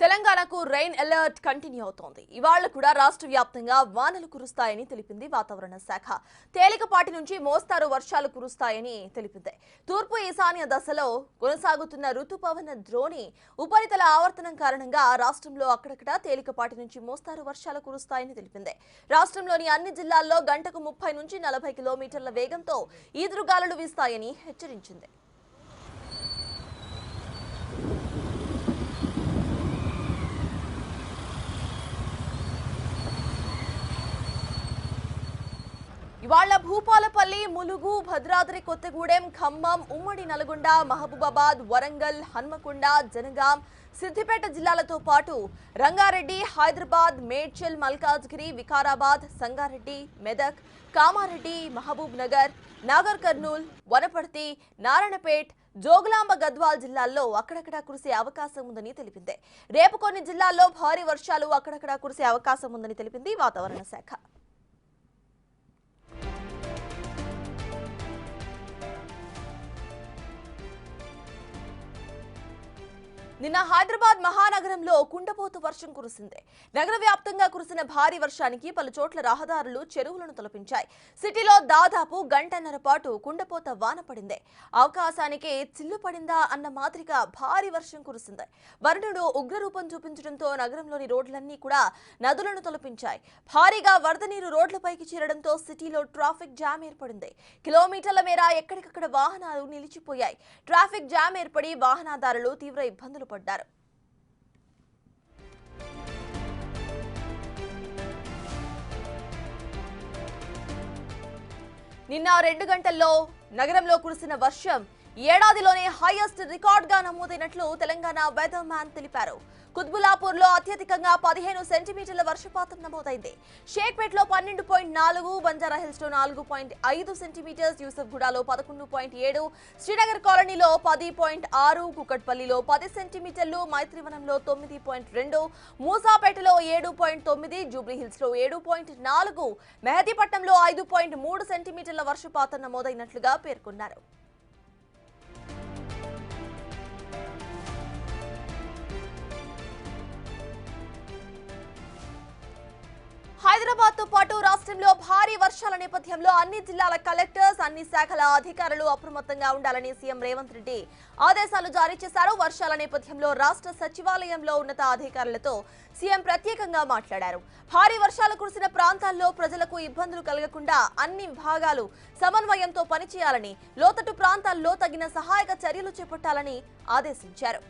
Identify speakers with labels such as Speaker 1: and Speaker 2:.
Speaker 1: తెలంగాణకు rain alert continue అవుతోంది. ఇవాళ కూడా రాష్ట్ర వ్యాప్తంగా వానలు కురుస్తాయని తెలిపింది వాతావరణ శాఖ. తేలికపాటి నుంచి మోస్తారు వర్షాలు కురుస్తాయని తెలిపింది. తూర్పు ఈశాన్య దశలో కొనసాగుతున్న రుతుపవన ద్రోణి ఉపరితల ఆవర్తనం కారణంగా రాష్ట్రంలో అక్కడక్కడ తేలికపాటి నుంచి మోస్తారు వర్షాలు కురుస్తాయని తెలిపింది. రాష్ట్రంలోని అన్ని జిల్లాల్లో గంటకు 30 నుంచి 40 కిలోమీటర్ల వేగంతో ఈదురుగాలులు వీస్తాయని హెచ్చరించింది. ఇవాళ భూపాలపల్లి, ములుగు, భద్రాద్రి కొత్తగూడెం, ఖమ్మం, ఉమ్మడి నల్గొండ, మహబూబాబాద్, వరంగల్, హన్మకొండ, జనగాం, సిద్దిపేట జిల్లాలతో పాటు రంగారెడ్డి, హైదరాబాద్, మేడ్చల్, మల్కాజ్గిరి, వికారాబాద్, సంగారెడ్డి, మెదక్, కామారెడ్డి, మహబూబ్ నగర్, నాగర్ కర్నూల్, వనపర్తి, నారాయణపేట్, జోగులాంబ గద్వాల్ జిల్లాల్లో అక్కడక్కడ కురిసే అవకాశం ఉందని తెలిపింది. రేపు కొన్ని జిల్లాల్లో భారీ వర్షాలు అక్కడక్కడ కురిసే అవకాశం ఉందని తెలిపింది వాతావరణ శాఖ. నిన్న హైదరాబాద్ మహానగరంలో కుండపోత వర్షం కురిసింది. నగర వ్యాప్తంగా కురిసిన భారీ వర్షానికి పలు చోట్ల రహదారులు, చెరువులను తలపించాయి. సిటీలో దాదాపు గంటన్నర పాటు కుండపోత వాన పడింది. అవకాశానికి చిల్లు పడిందా అన్న మాదిరిగా భారీ వర్షం కురిసింది. వరుణుడు ఉగ్రరూపం చూపించడంతో నగరంలోని రోడ్లన్నీ కూడా నదులను తలపించాయి. భారీగా వరద నీరు రోడ్లపైకి చేరడంతో సిటీలో ట్రాఫిక్ జామ్ ఏర్పడింది. కిలోమీటర్ల మేర ఎక్కడికక్కడ వాహనాలు నిలిచిపోయాయి. ట్రాఫిక్ జామ్ ఏర్పడి వాహనదారులు తీవ్ర ఇబ్బందులు పడ్డారు. నిన్న 2 గంటల్లో నగరంలో కురిసిన వర్షం ఏడాదిలోనే హైయెస్ట్ రికార్డ్ గా నమోదైనట్లు తెలంగాణ వెదర్ మ్యాన్ తెలిపారు. కుత్బులాపూర్ లో అత్యధికంగా 15 సెంటీమీటర్ల వర్షపాతం నమోదైంది. షేక్పేట్ లో 12.4, బంజారాహిల్స్ లో 4.5 సెంటీమీటర్స్, యూసఫ్గూడలో 11.7, శ్రీనగర్ కాలనీలో 10.6, కుకట్పల్లిలో 10 సెంటీమీటర్లు, మైత్రివనంలో 9.2, మూసాపేటలో 7.9, జూబ్లీహిల్స్ లో 7.4, మెహదీపట్నంలో 5.3 సెంటీమీటర్ల వర్షపాతం నమోదైనట్లుగా పేర్కొన్నారు. హైదరాబాద్ తో పాటు రాష్ట్రంలో భారీ వర్షాల నేపథ్యంలో అన్ని జిల్లాల కలెక్టర్స్, అన్ని శాఖల అధికారులు అప్రమత్తంగా ఉండాలని సీఎం రేవంత్ రెడ్డి ఆదేశాలు జారీ చేశారు. వర్షాల నేపథ్యంలో రాష్ట్ర సచివాలయంలో ఉన్నత అధికారులతో సీఎం ప్రత్యేకంగా మాట్లాడారు. భారీ వర్షాలు కురిసిన ప్రాంతాల్లో ప్రజలకు ఇబ్బందులు కలగకుండా అన్ని విభాగాలు సమన్వయంతో పనిచేయాలని, లోతట్టు ప్రాంతాల్లో తగిన సహాయక చర్యలు చేపట్టాలని ఆదేశించారు.